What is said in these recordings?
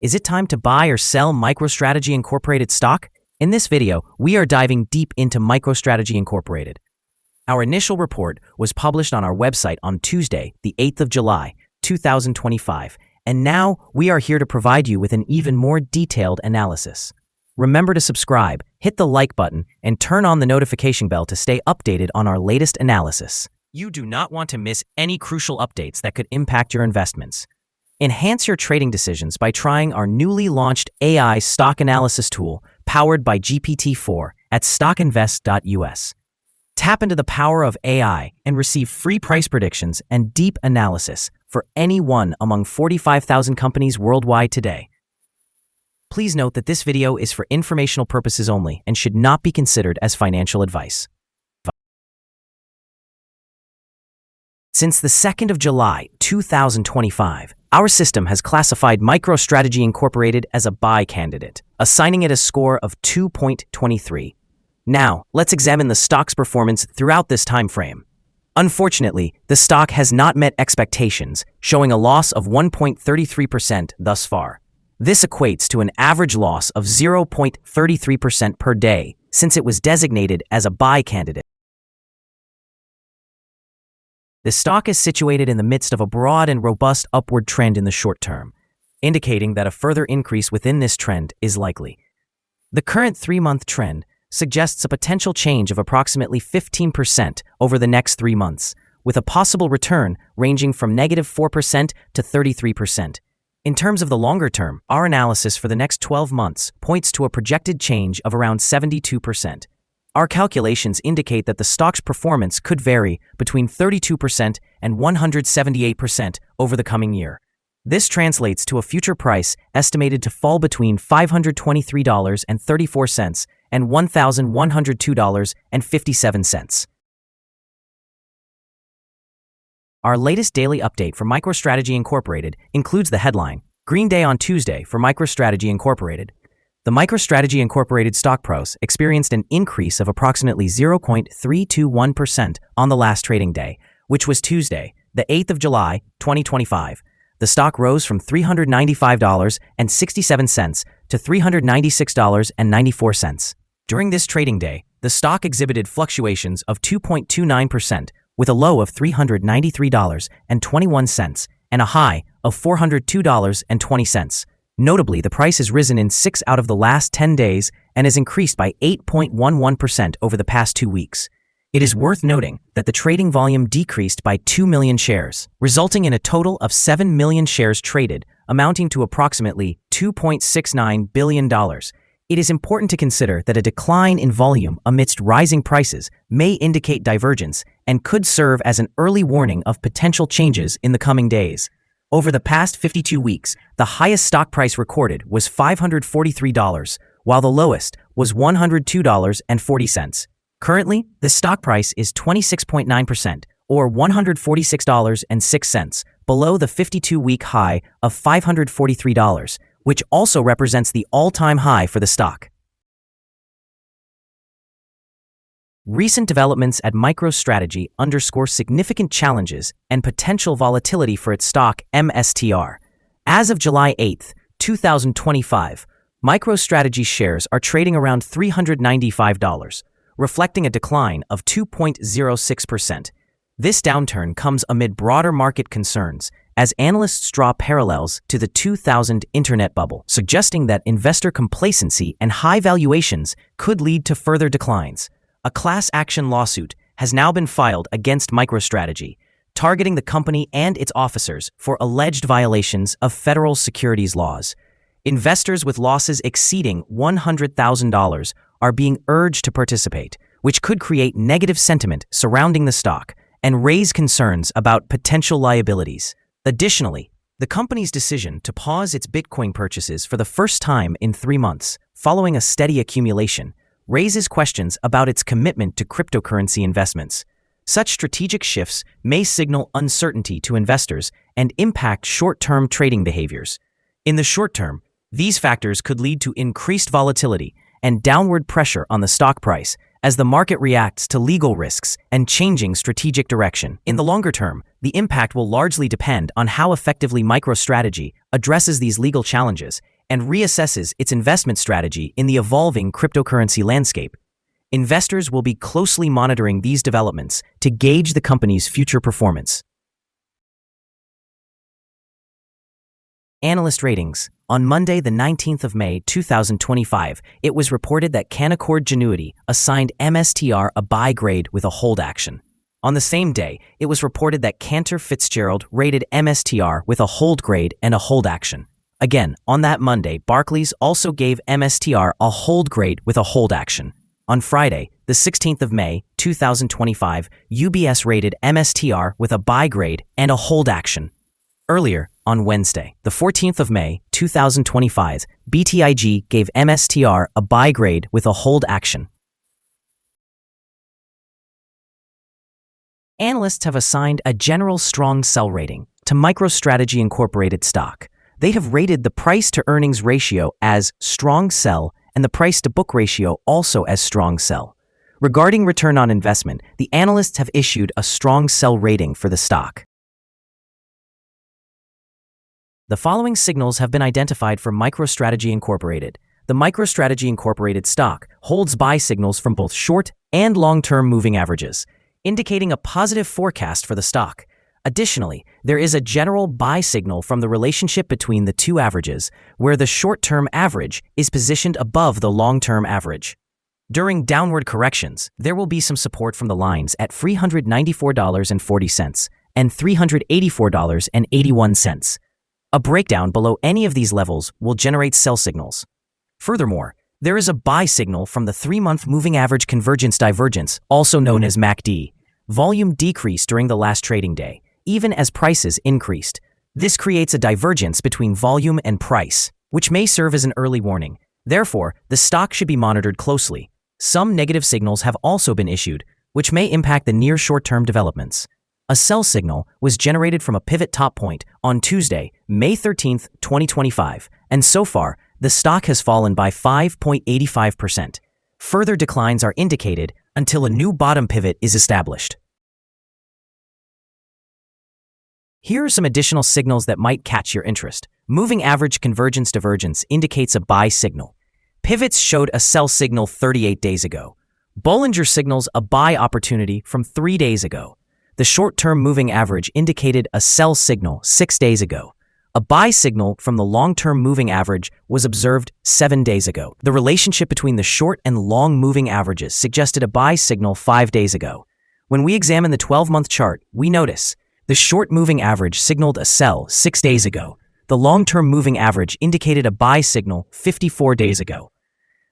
Is it time to buy or sell MicroStrategy Incorporated stock? In this video, we are diving deep into MicroStrategy Incorporated. Our initial report was published on our website on Tuesday, the 8th of July, 2025, and now we are here to provide you with an even more detailed analysis. Remember to subscribe, hit the like button, and turn on the notification bell to stay updated on our latest analysis. You do not want to miss any crucial updates that could impact your investments. Enhance your trading decisions by trying our newly launched AI stock analysis tool powered by GPT-4 at StockInvest.us. Tap into the power of AI and receive free price predictions and deep analysis for any one among 45,000 companies worldwide today. Please note that this video is for informational purposes only and should not be considered as financial advice. Since the 2nd of July, 2025, our system has classified MicroStrategy Incorporated as a buy candidate, assigning it a score of 2.23. Now, let's examine the stock's performance throughout this time frame. Unfortunately, the stock has not met expectations, showing a loss of 1.33% thus far. This equates to an average loss of 0.33% per day since it was designated as a buy candidate. The stock is situated in the midst of a broad and robust upward trend in the short term, indicating that a further increase within this trend is likely. The current 3-month trend suggests a potential change of approximately 15% over the next 3 months, with a possible return ranging from -4% to 33%. In terms of the longer term, our analysis for the next 12 months points to a projected change of around 72%. Our calculations indicate that the stock's performance could vary between 32% and 178% over the coming year. This translates to a future price estimated to fall between $523.34 and $1,102.57. Our latest daily update for MicroStrategy Incorporated includes the headline, Green Day on Tuesday for MicroStrategy Incorporated. The MicroStrategy Incorporated stock price experienced an increase of approximately 0.321% on the last trading day, which was Tuesday, the 8th of July, 2025. The stock rose from $395.67 to $396.94. During this trading day, the stock exhibited fluctuations of 2.29%, with a low of $393.21 and a high of $402.20. Notably, the price has risen in 6 out of the last 10 days and has increased by 8.11% over the past 2 weeks. It is worth noting that the trading volume decreased by 2 million shares, resulting in a total of 7 million shares traded, amounting to approximately $2.69 billion. It is important to consider that a decline in volume amidst rising prices may indicate divergence and could serve as an early warning of potential changes in the coming days. Over the past 52 weeks, the highest stock price recorded was $543, while the lowest was $102.40. Currently, the stock price is 26.9%, or $146.06, below the 52-week high of $543, which also represents the all-time high for the stock. Recent developments at MicroStrategy underscore significant challenges and potential volatility for its stock, MSTR. As of July 8, 2025, MicroStrategy shares are trading around $395, reflecting a decline of 2.06%. This downturn comes amid broader market concerns as analysts draw parallels to the 2000 internet bubble, suggesting that investor complacency and high valuations could lead to further declines. A class action lawsuit has now been filed against MicroStrategy, targeting the company and its officers for alleged violations of federal securities laws. Investors with losses exceeding $100,000 are being urged to participate, which could create negative sentiment surrounding the stock and raise concerns about potential liabilities. Additionally, the company's decision to pause its Bitcoin purchases for the first time in 3 months, following a steady accumulation, raises questions about its commitment to cryptocurrency investments. Such strategic shifts may signal uncertainty to investors and impact short-term trading behaviors. In the short term, these factors could lead to increased volatility and downward pressure on the stock price as the market reacts to legal risks and changing strategic direction. In the longer term, the impact will largely depend on how effectively MicroStrategy addresses these legal challenges and reassesses its investment strategy in the evolving cryptocurrency landscape. Investors will be closely monitoring these developments to gauge the company's future performance. Analyst ratings. On Monday, the 19th of May, 2025, it was reported that Canaccord Genuity assigned MSTR a buy grade with a hold action. On the same day, it was reported that Cantor Fitzgerald rated MSTR with a hold grade and a hold action. Again, on that Monday, Barclays also gave MSTR a hold grade with a hold action. On Friday, the 16th of May, 2025, UBS rated MSTR with a buy grade and a hold action. Earlier, on Wednesday, the 14th of May, 2025, BTIG gave MSTR a buy grade with a hold action. Analysts have assigned a general strong sell rating to MicroStrategy Incorporated stock. They have rated the price-to-earnings ratio as strong sell and the price-to-book ratio also as strong sell. Regarding return on investment, the analysts have issued a strong sell rating for the stock. The following signals have been identified for MicroStrategy Incorporated. The MicroStrategy Incorporated stock holds buy signals from both short and long-term moving averages, indicating a positive forecast for the stock. Additionally, there is a general buy signal from the relationship between the two averages, where the short-term average is positioned above the long-term average. During downward corrections, there will be some support from the lines at $394.40 and $384.81. A breakdown below any of these levels will generate sell signals. Furthermore, there is a buy signal from the 3-month moving average convergence divergence, also known as MACD. Volume decreased during the last trading day, even as prices increased. This creates a divergence between volume and price, which may serve as an early warning. Therefore, the stock should be monitored closely. Some negative signals have also been issued, which may impact the near short-term developments. A sell signal was generated from a pivot top point on Tuesday, May 13, 2025, and so far, the stock has fallen by 5.85%. Further declines are indicated until a new bottom pivot is established. Here are some additional signals that might catch your interest. Moving average convergence divergence indicates a buy signal. Pivots showed a sell signal 38 days ago. Bollinger signals a buy opportunity from 3 days ago. The short-term moving average indicated a sell signal 6 days ago. A buy signal from the long-term moving average was observed 7 days ago. The relationship between the short and long moving averages suggested a buy signal 5 days ago. When we examine the 12-month chart, we notice the short moving average signaled a sell 6 days ago. The long-term moving average indicated a buy signal 54 days ago.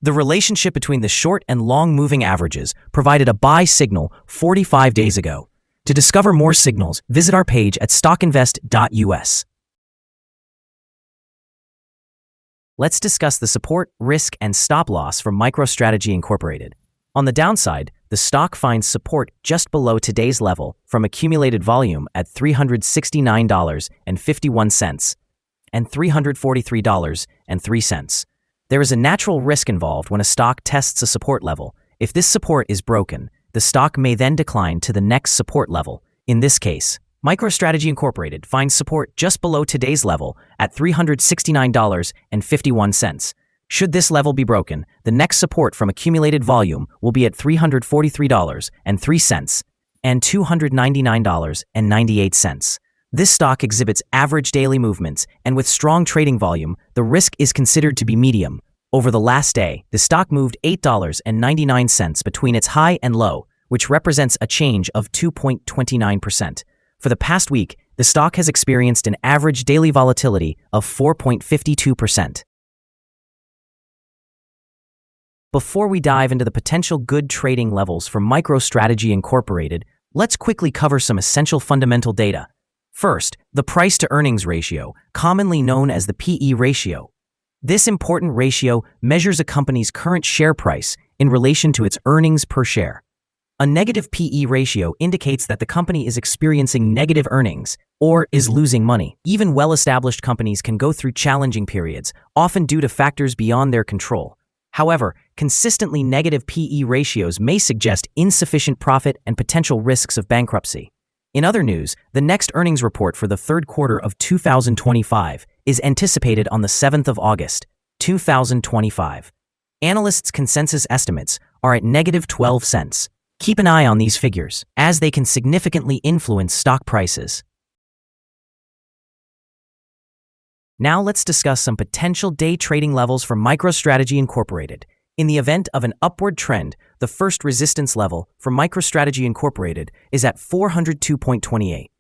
The relationship between the short and long moving averages provided a buy signal 45 days ago. To discover more signals, visit our page at StockInvest.us. Let's discuss the support, risk, and stop loss for MicroStrategy Incorporated. On the downside, the stock finds support just below today's level from accumulated volume at $369.51 and $343.03. There is a natural risk involved when a stock tests a support level. If this support is broken, the stock may then decline to the next support level. In this case, MicroStrategy Incorporated finds support just below today's level at $369.51. Should this level be broken, the next support from accumulated volume will be at $343.03 and $299.98. This stock exhibits average daily movements, and with strong trading volume, the risk is considered to be medium. Over the last day, the stock moved $8.99 between its high and low, which represents a change of 2.29%. For the past week, the stock has experienced an average daily volatility of 4.52%. Before we dive into the potential good trading levels for MicroStrategy Incorporated, let's quickly cover some essential fundamental data. First, the price-to-earnings ratio, commonly known as the PE ratio. This important ratio measures a company's current share price in relation to its earnings per share. A negative PE ratio indicates that the company is experiencing negative earnings or is losing money. Even well-established companies can go through challenging periods, often due to factors beyond their control. However, consistently negative PE ratios may suggest insufficient profit and potential risks of bankruptcy. In other news, the next earnings report for the third quarter of 2025 is anticipated on the 7th of August, 2025. Analysts' consensus estimates are at negative 12 cents. Keep an eye on these figures, as they can significantly influence stock prices. Now let's discuss some potential day trading levels for MicroStrategy Incorporated. In the event of an upward trend, the first resistance level for MicroStrategy Incorporated is at 402.28.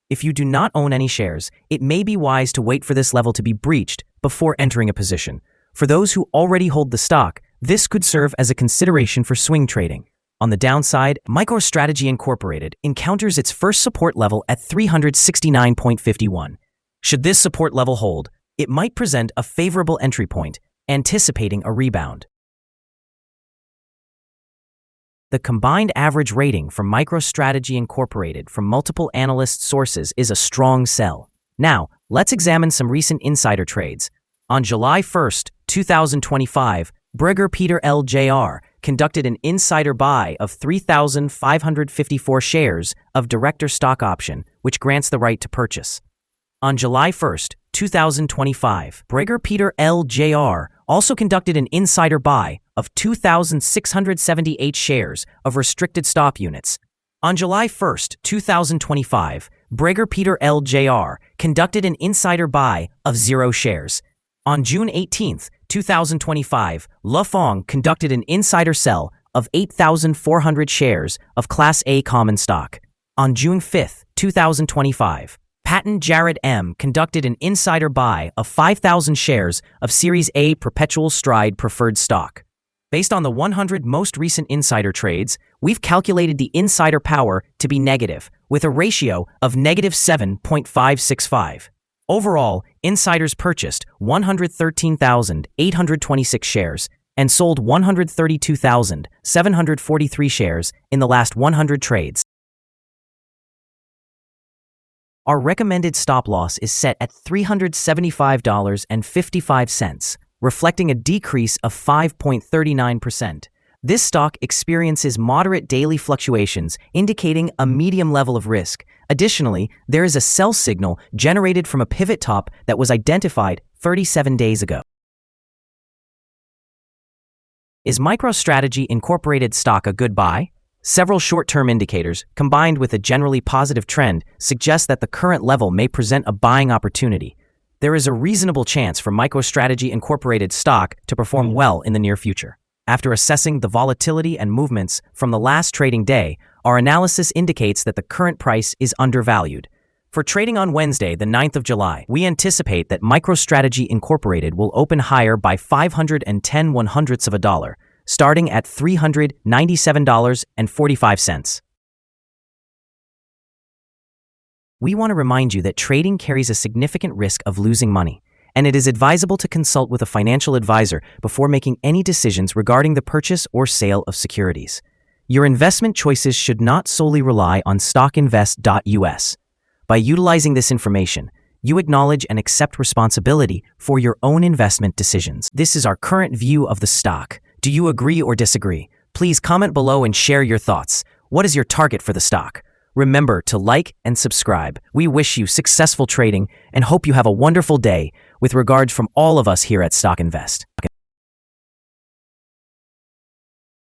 If you do not own any shares, it may be wise to wait for this level to be breached before entering a position. For those who already hold the stock, this could serve as a consideration for swing trading. On the downside, MicroStrategy Incorporated encounters its first support level at 369.51. Should this support level hold, it might present a favorable entry point, anticipating a rebound. The combined average rating for MicroStrategy Incorporated from multiple analyst sources is a strong sell. Now, let's examine some recent insider trades. On July 1st, 2025, Brigger Peter L.J.R. conducted an insider buy of 3,554 shares of director stock option, which grants the right to purchase. On July 1st, 2025, Brigger Peter L.J.R. also conducted an insider buy of 2,678 shares of restricted stock units. On July 1st, 2025, Brigger Peter L.J.R. conducted an insider buy of 0 shares. On June 18th, 2025, Lafong conducted an insider sell of 8,400 shares of Class A common stock. On June 5th, 2025, Patton Jared M. conducted an insider buy of 5,000 shares of Series A Perpetual Stride preferred stock. Based on the 100 most recent insider trades, we've calculated the insider power to be negative, with a ratio of negative 7.565. Overall, insiders purchased 113,826 shares and sold 132,743 shares in the last 100 trades. Our recommended stop loss is set at $375.55, reflecting a decrease of 5.39%. This stock experiences moderate daily fluctuations, indicating a medium level of risk. Additionally, there is a sell signal generated from a pivot top that was identified 37 days ago. Is MicroStrategy Incorporated stock a good buy? Several short-term indicators, combined with a generally positive trend, suggest that the current level may present a buying opportunity. There is a reasonable chance for MicroStrategy Incorporated stock to perform well in the near future. After assessing the volatility and movements from the last trading day, our analysis indicates that the current price is undervalued. For trading on Wednesday, the 9th of July, we anticipate that MicroStrategy Incorporated will open higher by 0.0510 starting at $397.45. We want to remind you that trading carries a significant risk of losing money, and it is advisable to consult with a financial advisor before making any decisions regarding the purchase or sale of securities. Your investment choices should not solely rely on StockInvest.us. By utilizing this information, you acknowledge and accept responsibility for your own investment decisions. This is our current view of the stock. Do you agree or disagree? Please comment below and share your thoughts. What is your target for the stock? Remember to like and subscribe. We wish you successful trading and hope you have a wonderful day with regards from all of us here at StockInvest.